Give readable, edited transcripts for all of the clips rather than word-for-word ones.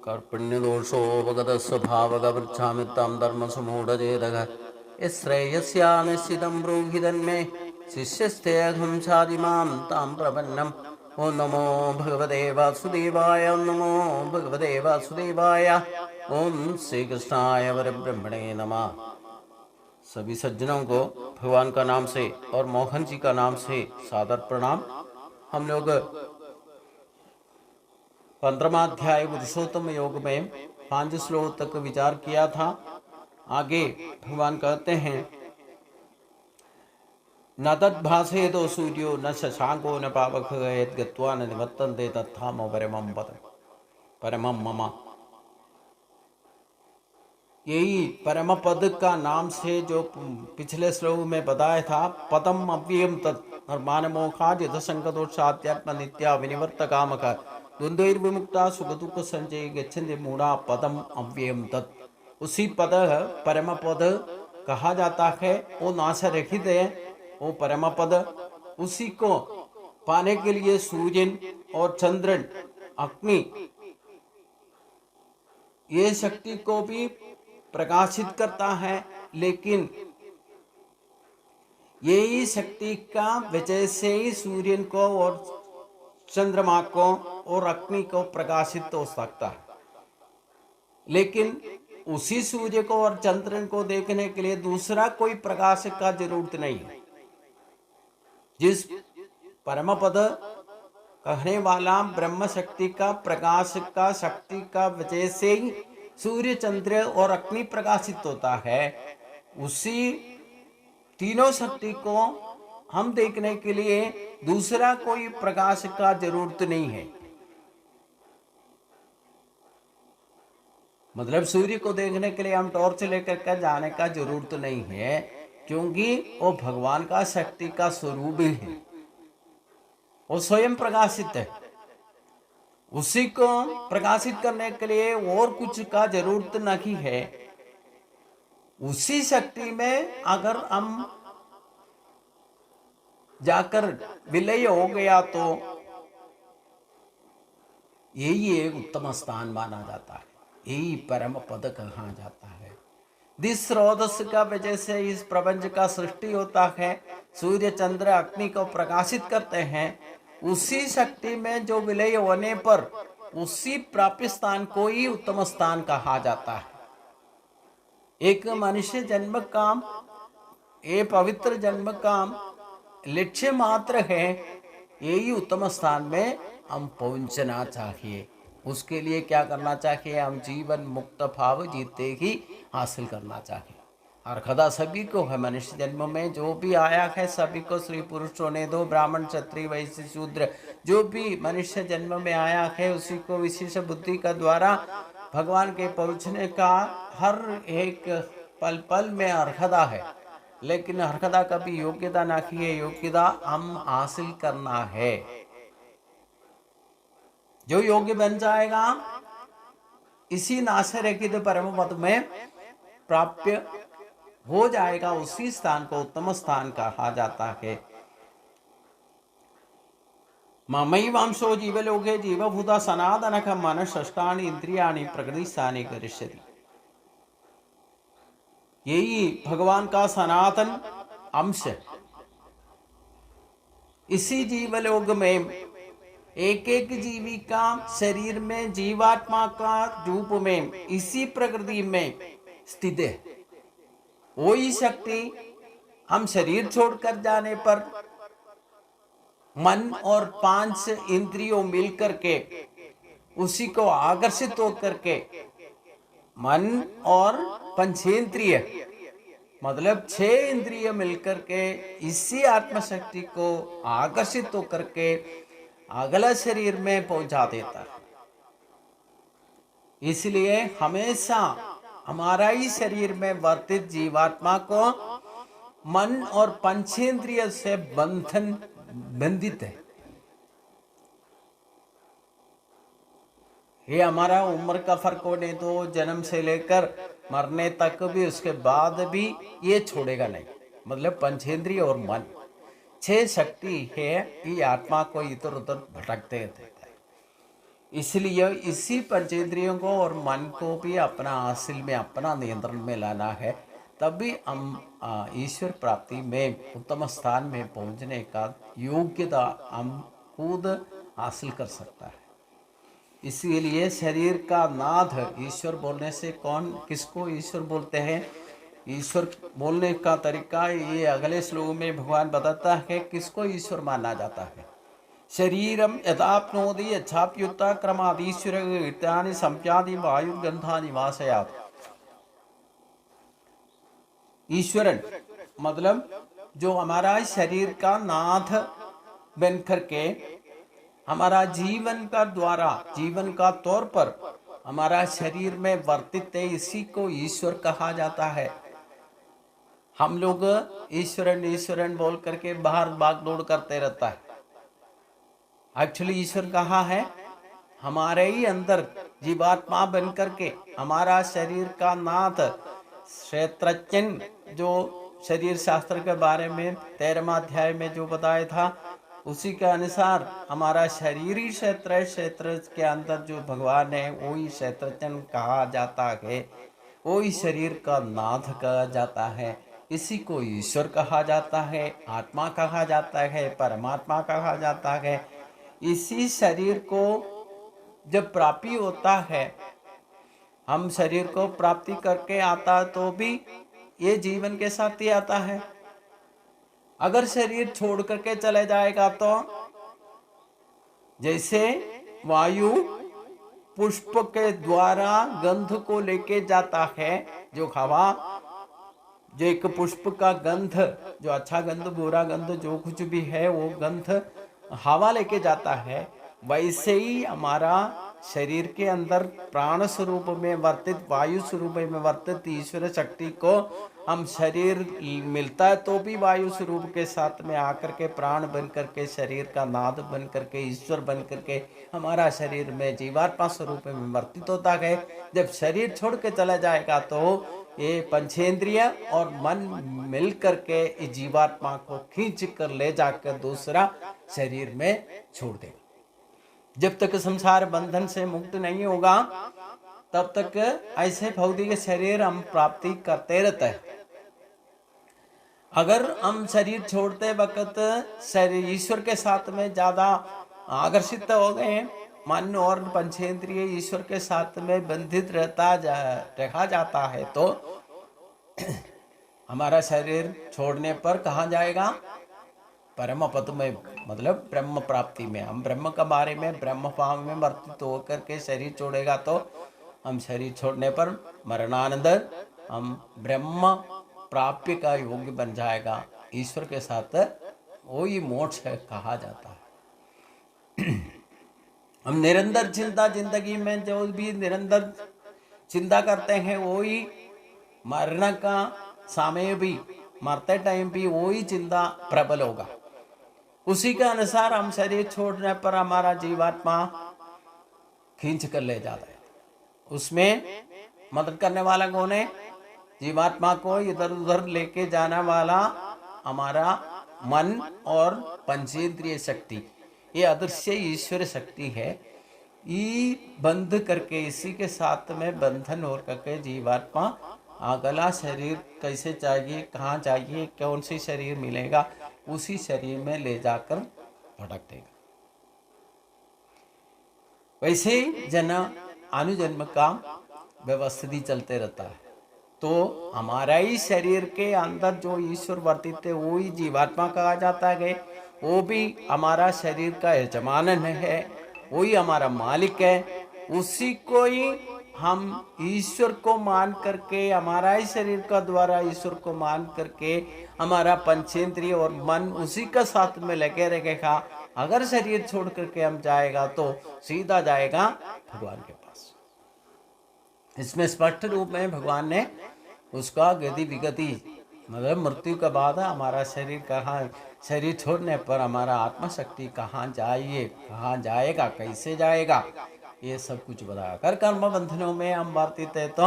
कर्पण्यदोषोपगतस्वभावगमृच्छामि तं धर्मसमूढचेतः यश्रेयस्या निश्चितं ब्रूहि तन्मे शिष्यस्तेऽहं चादिमां तां प्रपन्नम्। ॐ नमो भगवते वासुदेवाय, ॐ नमो भगवते वासुदेवाय, ओम श्री कृष्णाय परब्रह्मणे नमः। सभी सज्जनों को भगवान का नाम से और मोहन जी का नाम से सादर प्रणाम। हम लोग 15वां अध्याय पुरुषोत्तम योग में 5 श्लोक तक विचार किया था। आगे भगवान कहते हैं, न तद्भासेतो सूर्यो न शशांको न पावक यद्गत्वा न निवर्तन्ते तत्धाम परमं पदम् परमं मम। यही परम पद का नाम से जो पिछले श्लोक में बताया था, पदम अव्ययम तत् निर्माणमोखाद यथसंकदोषाध्यात्म नित्या विनिवर्त कामक द्वंद्वैर्विमुक्ता सुख दुख संजय गच्छन्ति मूढ़ा पदम अव्ययम तत्। उसी पद परम पद कहा जाता है, वो नाश रहित है, वो परम पद। उसी को पाने के लिए सूर्य और चंद्रन अग्नि ये शक्ति को भी प्रकाशित करता है, लेकिन यही शक्ति का वजह से ही सूर्य को और चंद्रमा को और अग्नि को प्रकाशित हो सकता है। लेकिन उसी सूर्य को और चंद्र को देखने के लिए दूसरा कोई प्रकाश का जरूरत नहीं है। जिस परम पद कहने वाला ब्रह्म शक्ति का प्रकाश का शक्ति का वजह से ही सूर्य चंद्र और अग्नि प्रकाशित होता है, उसी तीनों शक्ति को हम देखने के लिए दूसरा कोई प्रकाश का जरूरत नहीं है। मतलब सूर्य को देखने के लिए हम टॉर्च लेकर के जाने का जरूरत नहीं है, क्योंकि वो भगवान का शक्ति का स्वरूप ही है, वो स्वयं प्रकाशित है। उसी को प्रकाशित करने के लिए और कुछ का जरूरत नहीं है। उसी शक्ति में अगर हम जाकर विलय हो गया तो यही एक उत्तम स्थान माना जाता है, यही परम पद कहा जाता है। जिस स्रोत का वजह से इस प्रपंच का सृष्टि होता है, सूर्य चंद्र अग्नि को प्रकाशित करते हैं, उसी शक्ति में जो विलय होने पर उसी प्राप्य स्थान को ही उत्तम स्थान कहा जाता है। एक मनुष्य जन्म का, ये पवित्र जन्म का लक्ष्य मात्र है, यही उत्तम स्थान में हम पहुंचना चाहिए। उसके लिए क्या करना चाहिए? हम जीवन मुक्त भाव जीते ही हासिल करना चाहिए। अर्घदा सभी को है, मनुष्य जन्म में जो भी आया है सभी को स्त्री पुरुष होने दो, ब्राह्मण क्षत्रिय वैश्य शूद्र जो भी मनुष्य जन्म में आया है उसी को विशेष बुद्धि का द्वारा भगवान के पहुँचने का हर एक पल पल में अर्घदा है। लेकिन अर्घदा कभी योग्यता ना की है, योग्यता हम हासिल करना है। जो योग्य बन जाएगा इसी नाश रहित परम पद में प्राप्य हो जाएगा, उसी स्थान को उत्तम स्थान कहा जाता है। ममैवांशो जीवलोके जीवभूता सनातनः मनःषष्ठानि इंद्रियाणि प्रकृतिस्थानि करिष्यति। यही भगवान का सनातन अंश। इसी जीवलोक में एक एक जीवी का शरीर में जीवात्मा का रूप में इसी प्रकृति में स्थित है। वही शक्ति हम शरीर छोड़कर जाने पर मन और 5 इंद्रियों मिलकर के उसी को आकर्षित होकर के, मन और पंचेंद्रिय मतलब 6 इंद्रिय मिलकर के इसी आत्मशक्ति को आकर्षित होकर के अगला शरीर में पहुंचा देता है। इसलिए हमेशा हमारा ही शरीर में वर्तित जीवात्मा को मन और पंचेंद्रिय से बंधित है। ये हमारा उम्र का फर्क होने तो जन्म से लेकर मरने तक भी, उसके बाद भी ये छोड़ेगा नहीं। मतलब पंचेंद्रिय और मन 6 शक्ति है, ये आत्मा को इधर उधर भटकते रहता है। इसलिए इसी पंचेंद्रियों को और मन को भी अपना हासिल में, अपना नियंत्रण में लाना है, तभी हम ईश्वर प्राप्ति में उत्तम स्थान में पहुंचने का योग्यता हम खुद हासिल कर सकता है। इसीलिए शरीर का नाथ ईश्वर बोलने से किसको ईश्वर बोलते हैं? ईश्वर बोलने का तरीका ये अगले श्लोक में भगवान बताता है किसको ईश्वर माना जाता है। शरीरम यथाप्नोति यच्छाप्युत्ता क्रमादीश्वर इत्यादि संप्यादि वायुर्गंधानि वासयात्। ईश्वरन मतलब जो हमारा शरीर का नाथ बन करके हमारा जीवन का द्वारा, जीवन का तौर पर हमारा शरीर में वर्तित है, इसी को ईश्वर कहा जाता है। हम लोग ईश्वरन ईश्वरन बोल करके बाहर भागदौड़ करते रहता है। एक्चुअली ईश्वर कहाँ है? हमारे ही अंदर जीवात्मा बन करके हमारा शरीर का नाथ क्षेत्रज्ञ, जो शरीर शास्त्र के बारे में 13वां अध्याय में जो बताया था, उसी के अनुसार हमारा शरीर ही क्षेत्र है। क्षेत्र के अंदर जो भगवान है वही क्षेत्रज्ञ कहा जाता है, वही शरीर का नाथ कहा जाता है। इसी को ईश्वर कहा जाता है, आत्मा कहा जाता है, परमात्मा कहा जाता है। इसी शरीर को जब प्राप्ति होता है, हम शरीर को प्राप्ति करके आता तो भी ये जीवन के साथ ही आता है। अगर शरीर छोड़ करके चले जाएगा तो जैसे वायु पुष्प के द्वारा गंध को लेके जाता है, जो हवा, जो एक पुष्प का गंध, जो अच्छा गंध बुरा गंध जो कुछ भी है वो गंध हवा लेके जाता है, वैसे ही हमारा शरीर के अंदर प्राण स्वरूप में वर्तित, वायु स्वरूप में वर्तित ईश्वर शक्ति को हम शरीर मिलता है तो भी वायु स्वरूप के साथ में आकर के प्राण बन करके, शरीर का नाद बन करके, ईश्वर बन करके हमारा शरीर में जीवात्मा स्वरूप में वर्तित होता है। जब शरीर छोड़ के चला जाएगा तो ये पंचेंद्रिय और मन मिल करके इस जीवात्मा को खींच कर ले जाकर दूसरा शरीर में छोड़ देगा। जब तक संसार बंधन से मुक्त नहीं होगा तब तक ऐसे भौतिक शरीर हम प्राप्ति करते रहते हैं। अगर हम शरीर छोड़ते वक्त शरीर ईश्वर के साथ में ज्यादा आकर्षित हो गए, मन और पंचेंद्रिय ईश्वर के साथ में बंधित रखा जाता है, तो हमारा शरीर छोड़ने पर कहाँ जाएगा? परम पद में, मतलब ब्रह्म प्राप्ति में। हम ब्रह्म के बारे में, ब्रह्म भाव में वर्तित होकर के शरीर छोड़ेगा तो हम शरीर छोड़ने पर मरणानंतर हम ब्रह्म प्राप्ति का योग्य बन जाएगा। ईश्वर के साथ वही मोक्ष कहा जाता है। हम निरंतर चिंता, जिंदगी में जो भी निरंतर चिंता करते हैं वही मरने का समय भी, मरते टाइम भी वही चिंता प्रबल होगा। उसी के अनुसार हम शरीर छोड़ने पर हमारा जीवात्मा खींच कर ले जाता है। उसमें मदद करने वाला कौन है? जीवात्मा को इधर उधर लेके जाने वाला हमारा मन और पंचेंद्रिय शक्ति, ये अदृश्य ईश्वर शक्ति है। ये बंध करके, इसी के साथ में बंधन हो करके जीवात्मा अगला शरीर कैसे चाहिए, कहाँ चाहिए, कौन सी शरीर मिलेगा, उसी शरीर में ले जाकर भटक देगा। वैसे ही अनुजन्म का व्यवस्थित चलते रहता है। तो हमारा ही शरीर के अंदर जो ईश्वर वर्तित है वो ही जीवात्मा कहा जाता है। वो भी हमारा शरीर का यजमान है, वही हमारा मालिक है। उसी को ही हम ईश्वर को मान करके, हमारा ही शरीर का द्वारा ईश्वर को मान करके हमारा पंचेंद्रिय और मन उसी का साथ में लगे रहेगा। अगर शरीर छोड़ करके हम जाएगा तो सीधा जाएगा भगवान के पास। इसमें स्पष्ट रूप में भगवान ने उसका गति विगति, मतलब मृत्यु के बाद हमारा शरीर कहाँ, शरीर छोड़ने पर हमारा आत्मा शक्ति कहाँ जाइए, कहाँ जाएगा, कैसे जाएगा, ये सब कुछ बताया। कर कर्म बंधनों में हम वर्तित है तो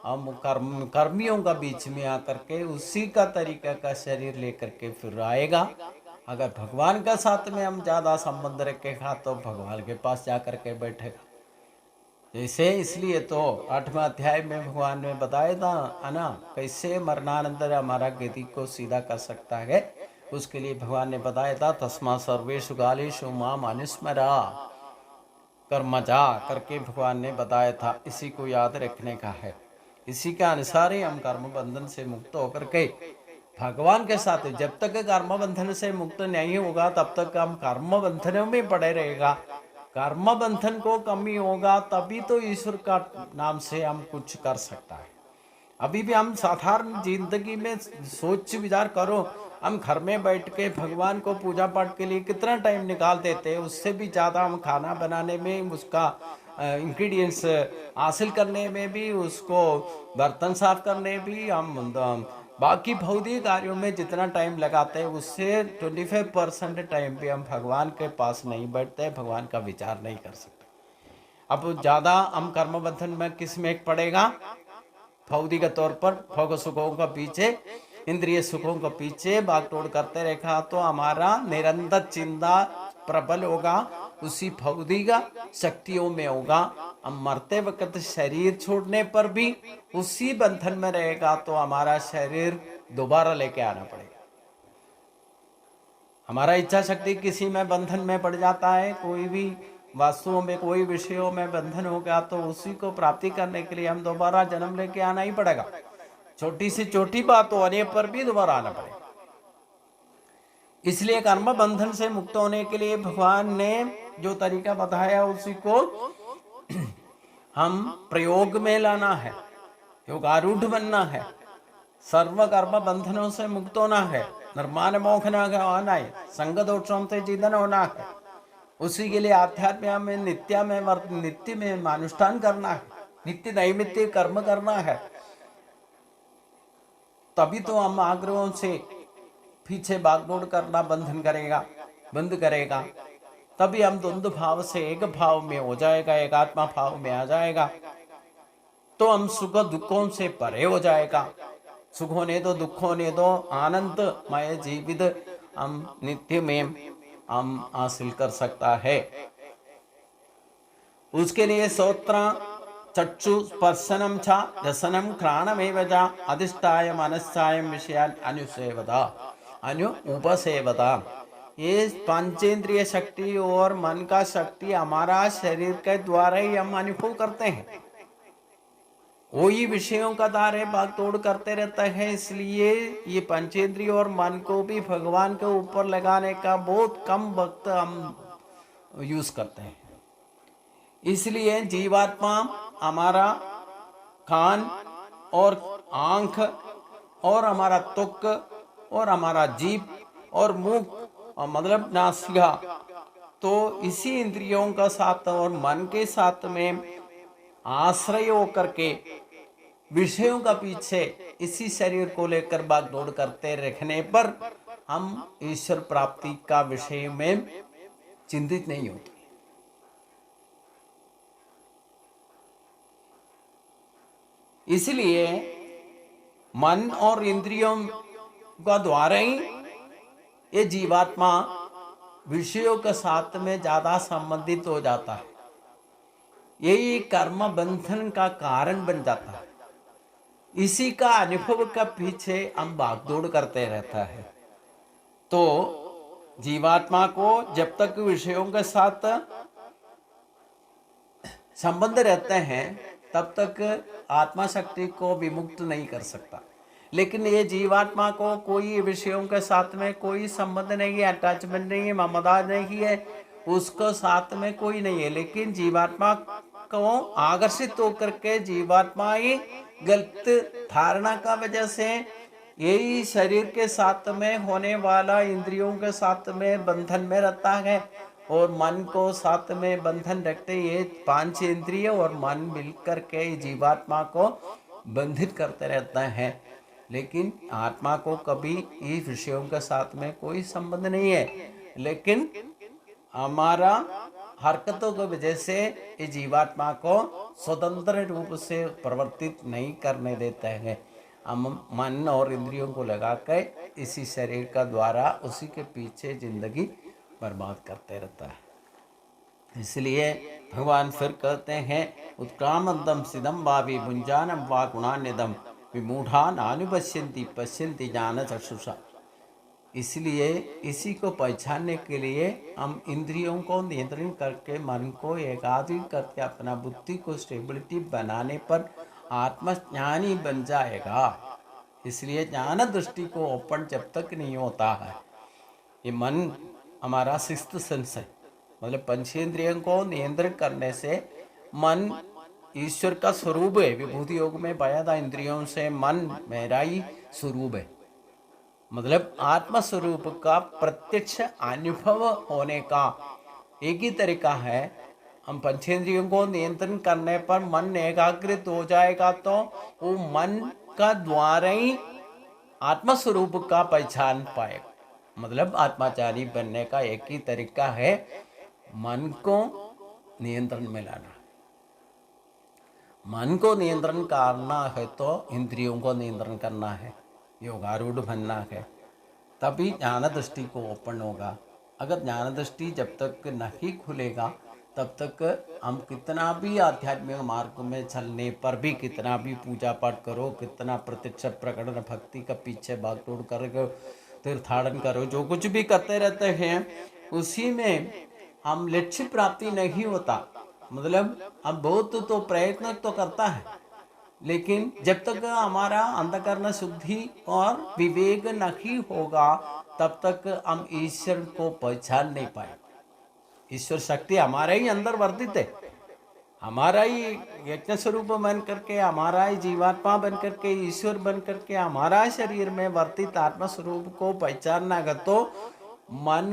हम कर्मियों का बीच में आकर के उसी का तरीका का शरीर लेकर के फिर आएगा। अगर भगवान का साथ में हम ज़्यादा संबंध रखेगा तो भगवान के पास जा कर के बैठेगा। जैसे इसलिए तो 8वें अध्याय में भगवान ने बताया था है ना, कैसे मरणानंतर हमारा गति को सीधा कर सकता है। उसके लिए भगवान ने बताया था, तस्मा सर्वेषु कालेषु माम अनुस्मरा, कर्म जा करके भगवान ने बताया था। इसी को याद रखने का है। इसी के अनुसार ही हम कर्म बंधन से मुक्त होकर के भगवान के साथ, जब तक कर्म बंधन से मुक्त नहीं होगा तब तक हम कर्म बंधनों में पड़े रहेगा। कर्म बंधन को कमी होगा तभी तो ईश्वर का नाम से हम कुछ कर सकता है। अभी भी हम साधारण जिंदगी में सोच विचार करो, हम घर में बैठ के भगवान को पूजा पाठ के लिए कितना टाइम निकाल देते हैं। उससे भी ज़्यादा हम खाना बनाने में, उसका इंग्रेडिएंट्स हासिल करने में भी, उसको बर्तन साफ करने भी, हम बाकी भौतिक कार्यों में जितना टाइम लगाते हैं उससे 25% टाइम भी हम भगवान के पास नहीं बैठते, भगवान का विचार नहीं कर सकते। अब ज़्यादा हम कर्म बंधन में किस में पड़ेगा? भौतिक तौर पर भोग सुखों का पीछे, इंद्रिय सुखों के पीछे भागदौड़ करते रखा तो हमारा निरंतर चिंता प्रबल होगा, उसी भौतिक शक्तियों में होगा। हम मरते वक्त शरीर छोड़ने पर भी उसी बंधन में रहेगा तो हमारा शरीर दोबारा लेके आना पड़ेगा। हमारा इच्छा शक्ति किसी में बंधन में पड़ जाता है, कोई भी वस्तुओं में, कोई विषयों में बंधन हो गया तो उसी को प्राप्ति करने के लिए हम दोबारा जन्म लेके आना ही पड़ेगा। छोटी से छोटी बात होने पर भी दोबारा आना पड़ेगा। इसलिए कर्म बंधन से मुक्त होने के लिए भगवान ने जो तरीका बताया उसी को हम प्रयोग में लाना है, योगारूढ़ बनना है, सर्व कर्म बंधनों से मुक्त होना है, निर्माण मोक्षण होना है, संग दोषों से जीवन होना है। उसी के लिए आध्यात्म में नित्य में अनुष्ठान करना है, नित्य नैमित्य कर्म करना है। तभी तो हम आग्रहों से पीछे भागदौड़ करना बंद करेगा। तभी हम द्वंद्व भाव से एक भाव में हो जाएगा, एकात्मा भाव में आ जाएगा। तो हम सुख दुखों से परे हो जाएगा। सुख होने दो, दुख होने दो, आनंदमय जीवित हम नित्य में हम हासिल कर सकता है। उसके लिए श्रोत्र चक्षु स्पर्शनम च रसनम घ्राणमेव च अधिष्ठाय मनस्साय विषयान उपसेवता। ये पंचेंद्रिय शक्ति और मन का शक्ति हमारा शरीर के द्वारा ही हम अनुभव करते हैं। वही विषयों का दायरे भागदौड़ करते रहता है। इसलिए ये पंचेंद्रिय और मन को भी भगवान के ऊपर लगाने का बहुत कम वक्त हम यूज करते हैं। इसलिए जीवात्मा हमारा कान और आंख और हमारा त्वक और हमारा जीभ और मुख और मतलब नासिका, तो इसी इंद्रियों का साथ और मन के साथ में आश्रय होकर के विषयों का पीछे इसी शरीर को लेकर भागदौड़ करते रखने पर हम ईश्वर प्राप्ति का विषय में चिंतित नहीं होते। इसलिए मन और इंद्रियों का द्वारा ही ये जीवात्मा विषयों के साथ में ज्यादा संबंधित हो जाता है। यही कर्म बंधन का कारण बन जाता है। इसी का अनुभव का पीछे हम भागदौड़ करते रहता है। तो जीवात्मा को जब तक विषयों के साथ संबंध रहते हैं तब तक आत्मा शक्ति को विमुक्त नहीं कर सकता। लेकिन ये जीवात्मा को कोई विषयों के साथ में कोई संबंध नहीं है, अटैचमेंट नहीं है, ममता नहीं है, उसको साथ में कोई नहीं है। लेकिन जीवात्मा को आकर्षित होकर के जीवात्मा ही गलत धारणा का वजह से यही शरीर के साथ में होने वाला इंद्रियों के साथ में बंधन में रहता है और मन को साथ में बंधन रखते। ये पांच इंद्रिय और मन मिलकर के जीवात्मा को बंधित करते रहता है। लेकिन आत्मा को कभी इस विषयों के साथ में कोई संबंध नहीं है। लेकिन हमारा हरकतों की वजह से इस जीवात्मा को स्वतंत्र रूप से प्रवर्तित नहीं करने देता है। हम मन और इंद्रियों को लगा के इसी शरीर का द्वारा उसी के पीछे जिंदगी बर्बाद करते रहता है। इसलिए भगवान फिर कहते हैं, उत्क्रामंतम सिदम भावी भुंजानम वा गुणान्यदम विमूढ़ा नानुपश्यन्ति पश्यन्ति ज्ञान चक्षुषा। इसलिए इसी को पहचानने के लिए हम इंद्रियों को नियंत्रण करके मन को एकाग्रित करके अपना बुद्धि को स्टेबिलिटी बनाने पर आत्मज्ञानी बन जाएगा। इसलिए ज्ञान दृष्टि को ओपन जब तक नहीं होता है, ये मन हमारा सिक्स्थ सेंस है, मतलब पंचेंद्रियों को नियंत्रित करने से मन ईश्वर का स्वरूप है। विभूति योग में बताया था, इंद्रियों से मन मेरा ही स्वरूप है, मतलब आत्म स्वरूप का प्रत्यक्ष अनुभव होने का एक ही तरीका है। हम पंचेंद्रियों को नियंत्रण करने पर मन एकाग्रित हो जाएगा, तो वो मन का द्वारा ही आत्म स्वरूप का पहचान पाएगा। मतलब आत्माचारी बनने का एक ही तरीका है, मन को नियंत्रण में लाना। मन को नियंत्रण करना है तो इंद्रियों को नियंत्रण करना है, योगारूढ़ बनना है, तभी ज्ञान दृष्टि को ओपन होगा। अगर ज्ञान दृष्टि जब तक नहीं खुलेगा तब तक हम कितना भी आध्यात्मिक मार्ग में चलने पर भी, कितना भी पूजा पाठ करो, कितना प्रत्यक्ष प्रकटन भक्ति का पीछे भागदौड़ करो, तीर्थाटन करो, जो कुछ भी करते रहते हैं, उसी में हम लक्ष्य प्राप्ति नहीं होता। मतलब हम बहुत तो प्रयत्न तो करता है, लेकिन जब तक हमारा अंतःकरण शुद्धि और विवेक नहीं होगा तब तक हम ईश्वर को पहचान नहीं पाए। ईश्वर शक्ति हमारे ही अंदर वर्तित है, हमारा ही यज्ञ स्वरूप बन करके, हमारा ही जीवात्मा बन करके, ईश्वर बन करके हमारा शरीर में वर्तित आत्मा स्वरूप को पहचानना है। तो मन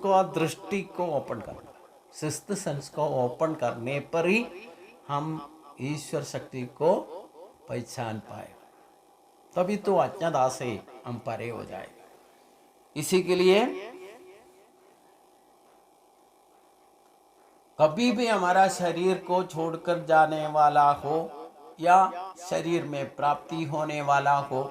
को दृष्टि को ओपन करना, सिक्स्थ सेंस को ओपन करने पर ही हम ईश्वर शक्ति को पहचान पाए, तभी तो अज्ञानता से हम परे हो जाएगा। इसी के लिए कभी भी हमारा शरीर को छोड़कर जाने वाला हो या शरीर में प्राप्ति होने वाला हो,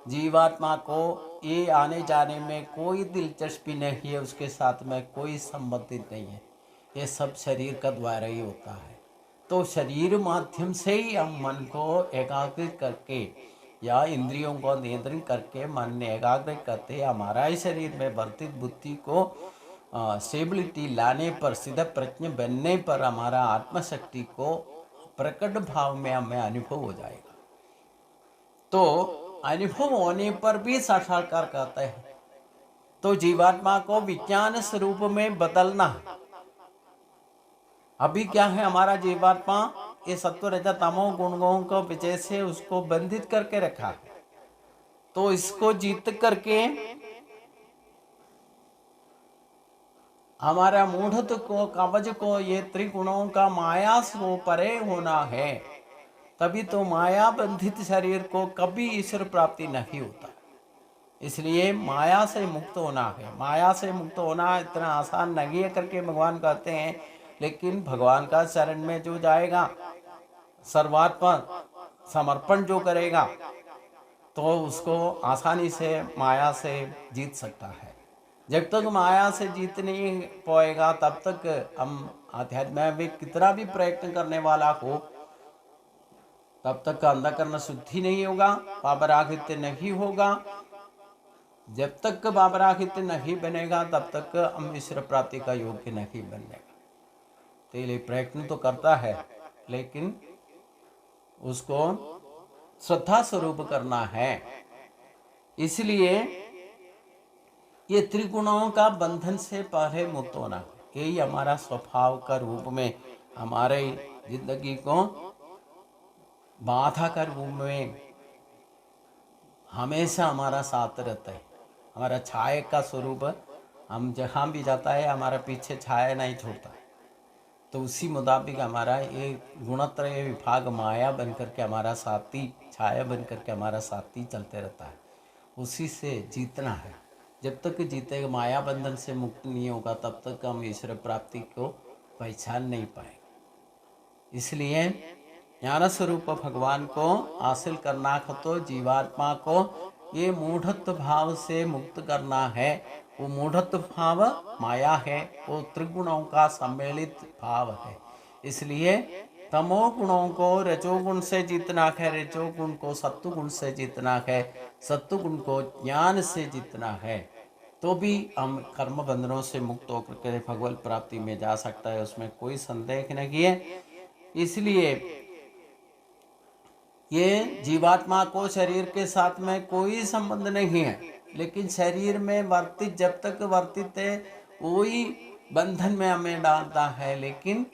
जीवात्मा को ये आने जाने में कोई दिलचस्पी नहीं है, उसके साथ में कोई संबंधित नहीं है, ये सब शरीर का द्वारा ही होता है। तो शरीर माध्यम से ही हम मन को एकाग्रित करके या इंद्रियों को नियंत्रित करके मन एकाग्रित करते, हमारा ही शरीर में वर्तित बुद्धि को स्टेबिलिटी लाने पर, सीधा प्रज्ञ बनने पर हमारा आत्मशक्ति को प्रकट भाव में हमें अनुभव हो जाएगा। तो अनुभव होने पर भी साक्षात्कार करते हैं, तो जीवात्मा को विज्ञान स्वरूप में बदलना। अभी क्या है, हमारा जीवात्मा ये सत्व रज तमो गुणों को विजय से उसको बंधित करके रखा है। तो इसको जीत करके हमारा मूढ़त्व को, कवच को, ये त्रिगुणों का माया से परे होना है, तभी तो माया बंधित शरीर को कभी ईश्वर प्राप्ति नहीं होता। इसलिए माया से मुक्त होना है। माया से मुक्त होना इतना आसान नहीं है करके भगवान कहते हैं, लेकिन भगवान का शरण में जो जाएगा, सर्वात्मक समर्पण जो करेगा, तो उसको आसानी से माया से जीत सकता है। जब तक माया से जीत नहीं पाएगा तब तक हम अध्यात्म में कितना भी प्रयत्न करने वाला हो, तब तक अंधकरण शुद्धि नहीं होगा, पापराहित्य नहीं होगा। जब तक पापराहित्य नहीं बनेगा तब तक हम ईश्वर प्राप्ति का योग्य नहीं बनेगा। तो ये प्रयत्न तो करता है, लेकिन उसको श्रद्धा स्वरूप करना है। इसलिए ये त्रिगुणों का बंधन से पहले मुक्त होना, यही हमारा स्वभाव का रूप में हमारे जिंदगी को बाधा का रूप में हमेशा हमारा साथ रहता है। हमारा छाया का स्वरूप, हम जहाँ भी जाता है हमारा पीछे छाया नहीं छोड़ता। तो उसी मुताबिक हमारा ये गुणत्रय विभाग माया बन करके हमारा साथी, छाया बन करके हमारा साथी चलते रहता है। उसी से जीतना है। जब तक जीतेगा, माया बंधन से मुक्त नहीं होगा, तब तक हम ईश्वर प्राप्ति को पहचान नहीं पाएंगे। इसलिए ज्ञान स्वरूप भगवान को हासिल करना हो तो जीवात्मा को ये मूढ़त्व भाव से मुक्त करना है। वो मूढ़त्व भाव माया है, वो त्रिगुणों का सम्मिलित भाव है। इसलिए तमोगुणों को रजोगुण से जीतना है, रजोगुण को सत्वगुण से जीतना है, सत्वगुण को ज्ञान से जीतना है, तो भी हम कर्म बंधनों से मुक्त होकर के भगवत प्राप्ति में जा सकता है, उसमें कोई संदेह नहीं है। इसलिए ये जीवात्मा को शरीर के साथ में कोई संबंध नहीं है, लेकिन शरीर में वर्तित जब तक वर्तित है वही बंधन में हमें डालता है। लेकिन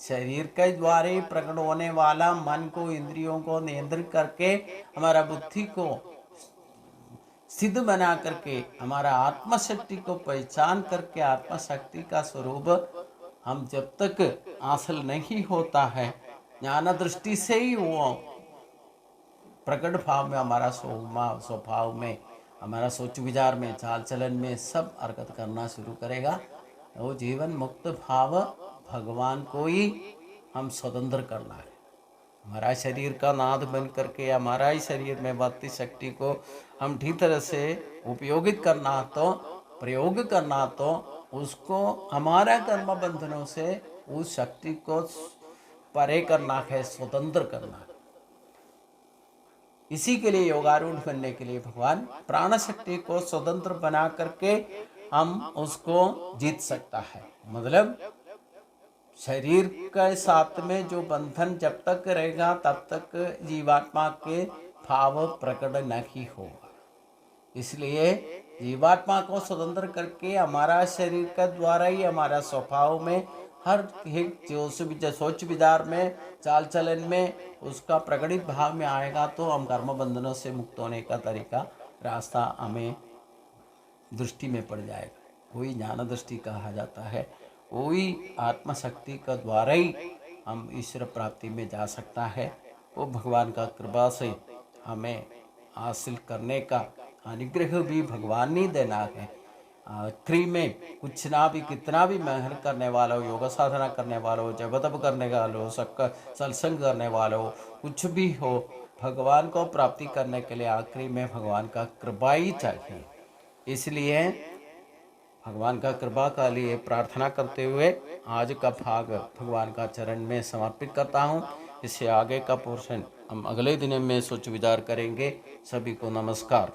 शरीर के द्वारा ही प्रकट होने वाला मन को, इंद्रियों को नियंत्रित करके हमारा बुद्धि को सिद्ध बना करके हमारा आत्मशक्ति को पहचान करके आत्मशक्ति का स्वरूप हम जब तक हासिल नहीं होता है, ज्ञान दृष्टि से ही वो प्रकट भाव में हमारा स्वभाव में, हमारा सोच विचार में, चाल चलन में सब हरकत करना शुरू करेगा। वो जीवन मुक्त भाव भगवान को ही हम स्वतंत्र करना है। हमारा शरीर का नाद बन करके हमारा ही शरीर में वर्ती शक्ति को हम ठीक तरह से उपयोगित करना तो, प्रयोग करना तो उसको हमारा कर्म बंधनों से उस शक्ति को परे करना है, स्वतंत्र करना है। इसी के लिए योगारूढ़ बनने के लिए भगवान प्राण शक्ति को स्वतंत्र बना करके हम उसको जीत सकता है। मतलब शरीर के साथ में जो बंधन जब तक रहेगा तब तक जीवात्मा के भाव प्रकट नहीं होगा। इसलिए जीवात्मा को स्वतंत्र करके हमारा शरीर के द्वारा ही हमारा स्वभाव में हर एक जो सोच विचार में, चाल चलन में उसका प्रकटित भाव में आएगा तो हम कर्म बंधनों से मुक्त होने का तरीका, रास्ता हमें दृष्टि में पड़ जाएगा। वही ज्ञान दृष्टि कहा जाता है। वही आत्मशक्ति का द्वारा ही हम ईश्वर प्राप्ति में जा सकता है। वो भगवान का कृपा से हमें हासिल करने का अनुग्रह भी भगवान ने देना है। आखिरी में कुछ ना भी, कितना भी मेहनत करने वाला हो, योग साधना करने वाला हो, जप तप करने वाला हो, सबका सत्संग करने वाला हो, कुछ भी हो, भगवान को प्राप्ति करने के लिए आखिरी में भगवान का कृपा ही चाहिए। इसलिए भगवान का कृपा का लिए प्रार्थना करते हुए आज का भाग भगवान का चरण में समर्पित करता हूँ। इससे आगे का पोर्शन हम अगले दिन में सोच विचार करेंगे। सभी को नमस्कार।